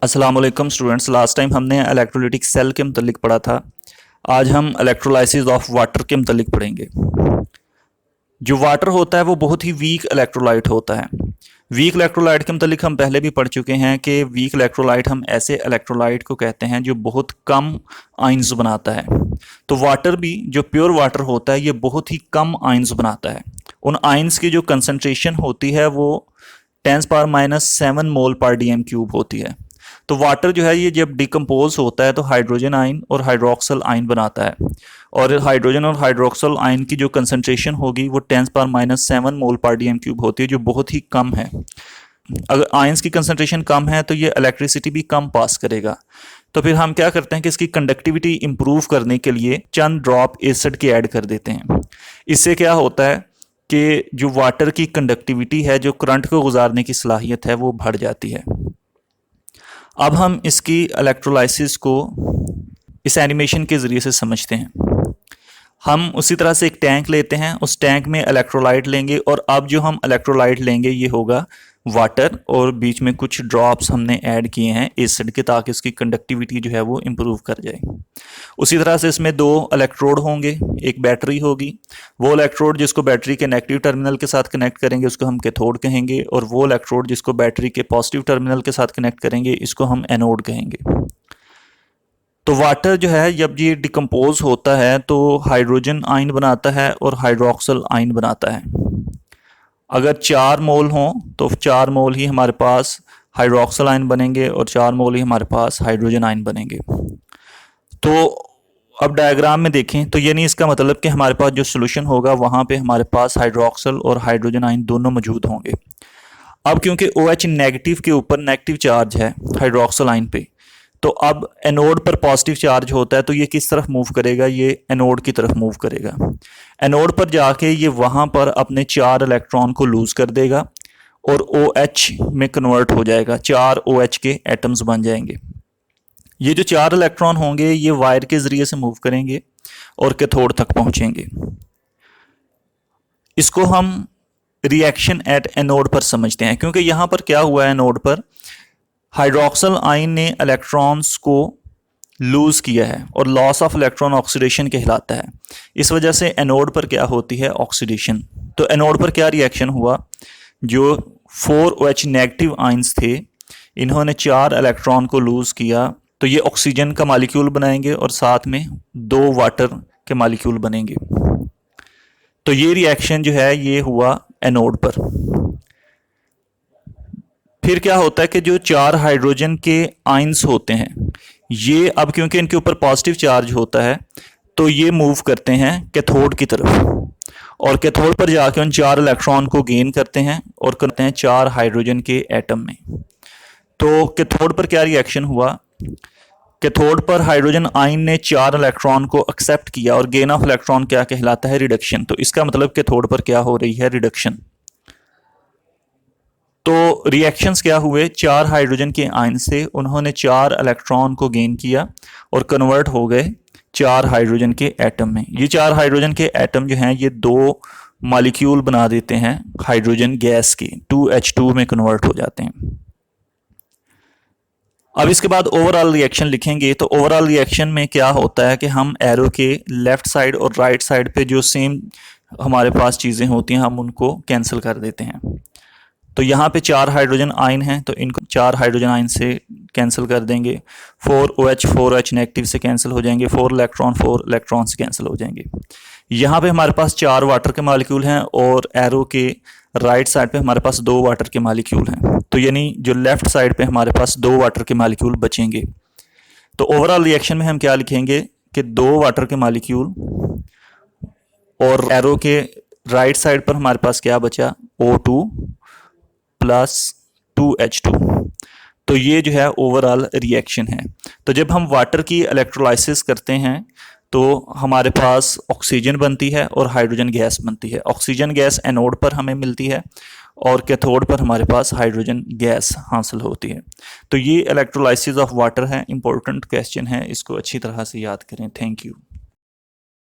अस्सलाम वालेकुम students. Last time हमने इलेक्ट्रोलिटिक सेल के मतलब पढ़ा था। आज हम इलेक्ट्रोलाइसिस ऑफ वाटर के मतलब पढ़ेंगे। जो वाटर होता है वो बहुत ही वीक इलेक्ट्रोलाइट होता है। वीक इलेक्ट्रोलाइट के मतलब हम पहले भी पढ़ चुके हैं कि वीक इलेक्ट्रोलाइट हम ऐसे इलेक्ट्रोलाइट को कहते हैं जो बहुत कम आयंस बनाता है। तो वाटर भी जो प्योर वाटर होता है ये बहुत ही कम आयंस बनाता है। उन आयंस की जो कंसनट्रेशन होती है वो 10⁻⁻⁷ मोल पर डीएम क्यूब होती है। तो वाटर जो है ये जब डिकम्पोज होता है तो हाइड्रोजन आयन और हाइड्रोक्सल आयन बनाता है, और हाइड्रोजन और हाइड्रोक्सल आयन की जो कंसनट्रेशन होगी वो 10⁻⁷ मोल पर डीएम क्यूब होती है, जो बहुत ही कम है। अगर आयंस की कंसनट्रेशन कम है तो ये इलेक्ट्रिसिटी भी कम पास करेगा। तो फिर हम क्या करते हैं कि इसकी कंडक्टिविटी इंप्रूव करने के लिए चंद ड्रॉप एसिड के ऐड कर देते हैं। इससे क्या होता है कि जो वाटर की कंडक्टिविटी है, जो करंट को गुजारने की सलाहियत है, वो बढ़ जाती है। अब हम इसकी इलेक्ट्रोलाइसिस को इस एनिमेशन के ज़रिए से समझते हैं। हम उसी तरह से एक टैंक लेते हैं, उस टैंक में इलेक्ट्रोलाइट लेंगे, और अब जो हम इलेक्ट्रोलाइट लेंगे ये होगा वाटर, और बीच में कुछ ड्रॉप्स हमने ऐड किए हैं एसिड के, ताकि उसकी कंडक्टिविटी जो है वो इम्प्रूव कर जाए। उसी तरह से इसमें दो इलेक्ट्रोड होंगे, एक बैटरी होगी। वो इलेक्ट्रोड जिसको बैटरी के नेगेटिव टर्मिनल के साथ कनेक्ट करेंगे उसको हम कैथोड कहेंगे, और वो इलेक्ट्रोड जिसको बैटरी के पॉजिटिव टर्मिनल के साथ कनेक्ट करेंगे इसको हम एनोड कहेंगे। तो वाटर जो है जब ये डिकम्पोज होता है तो हाइड्रोजन आयन बनाता है और हाइड्रोक्सल आयन बनाता है। अगर 4 मोल हों तो 4 मोल ही हमारे पास हाइड्रोक्सल आयन बनेंगे और 4 मोल ही हमारे पास हाइड्रोजन आयन बनेंगे। तो अब डायग्राम में देखें तो यानी इसका मतलब कि हमारे पास जो सोल्यूशन होगा वहाँ पे हमारे पास हाइड्रोक्सल और हाइड्रोजन आयन दोनों मौजूद होंगे। अब क्योंकि OH नेगेटिव के ऊपर नेगेटिव चार्ज है हाइड्रोक्सल आयन पे, तो अब एनोड पर पॉजिटिव चार्ज होता है, तो ये किस तरफ मूव करेगा? ये एनोड की तरफ मूव करेगा। एनोड पर जाके ये वहाँ पर अपने 4 इलेक्ट्रॉन को लूज कर देगा और OH में कन्वर्ट हो जाएगा, 4 OH के एटम्स बन जाएंगे। ये जो 4 इलेक्ट्रॉन होंगे ये वायर के ज़रिए से मूव करेंगे और कैथोड तक पहुँचेंगे। इसको हम रिएक्शन एट एनोड पर समझते हैं, क्योंकि यहाँ पर क्या हुआ है, एनोड पर हाइड्रोक्सल आयन ने इलेक्ट्रॉन्स को लूज किया है और लॉस ऑफ इलेक्ट्रॉन ऑक्सीडेशन कहलाता है। इस वजह से एनोड पर क्या होती है? ऑक्सीडेशन। तो एनोड पर क्या रिएक्शन हुआ? जो 4OH नेगेटिव आयंस थे इन्होंने 4 इलेक्ट्रॉन को लूज किया, तो ये ऑक्सीजन का मालिक्यूल बनाएंगे और साथ में 2 वाटर के मालिक्यूल बनेंगे। तो ये रिएक्शन जो है ये हुआ एनोड पर। फिर क्या होता है कि जो 4 हाइड्रोजन के आयंस होते हैं ये अब क्योंकि इनके ऊपर पॉजिटिव चार्ज होता है तो ये मूव करते हैं कैथोड की तरफ, और कैथोड पर जाके उन 4 इलेक्ट्रॉन को गेन करते हैं और करते हैं 4 हाइड्रोजन के एटम में। तो कैथोड पर क्या रिएक्शन हुआ? कैथोड पर हाइड्रोजन आयन ने 4 इलेक्ट्रॉन को एक्सेप्ट किया, और गेन ऑफ इलेक्ट्रॉन क्या कहलाता है? रिडक्शन। तो इसका मतलब कैथोड पर क्या हो रही है? रिडक्शन। तो रिएक्शंस क्या हुए? 4 हाइड्रोजन के आयन से उन्होंने 4 इलेक्ट्रॉन को गेन किया और कन्वर्ट हो गए 4 हाइड्रोजन के एटम में। ये 4 हाइड्रोजन के एटम जो हैं ये 2 मॉलिक्यूल बना देते हैं हाइड्रोजन गैस के, 2H2 में कन्वर्ट हो जाते हैं। अब इसके बाद ओवरऑल रिएक्शन लिखेंगे। तो ओवरऑल रिएक्शन में क्या होता है कि हम एरो के लेफ्ट साइड और राइट साइड पे जो सेम हमारे पास चीज़ें होती हैं हम उनको कैंसिल कर देते हैं। तो यहाँ पे 4 हाइड्रोजन आयन हैं तो इनको 4 हाइड्रोजन आयन से कैंसिल कर देंगे। 4OH नेगेटिव से कैंसिल हो जाएंगे, 4 इलेक्ट्रॉन से कैंसिल हो जाएंगे। यहाँ पे हमारे पास 4 वाटर के मॉलिक्यूल हैं और एरो के राइट साइड पे हमारे पास 2 वाटर के मॉलिक्यूल हैं। तो यानी जो लेफ्ट साइड पे हमारे पास 2 वाटर के मॉलिक्यूल बचेंगे। तो ओवरऑल रिएक्शन में हम क्या लिखेंगे कि 2 वाटर के मॉलिक्यूल, और एरो के राइट साइड पर हमारे पास क्या बचा? O2 plus 2H2। तो ये जो है ओवरऑल रिएक्शन है। तो जब हम वाटर की इलेक्ट्रोलाइसिस करते हैं तो हमारे पास ऑक्सीजन बनती है और हाइड्रोजन गैस बनती है। ऑक्सीजन गैस एनोड पर हमें मिलती है और कैथोड पर हमारे पास हाइड्रोजन गैस हासिल होती है। तो ये इलेक्ट्रोलाइसिस ऑफ वाटर है, इंपॉर्टेंट क्वेश्चन है, इसको अच्छी तरह से याद करें। Thank you.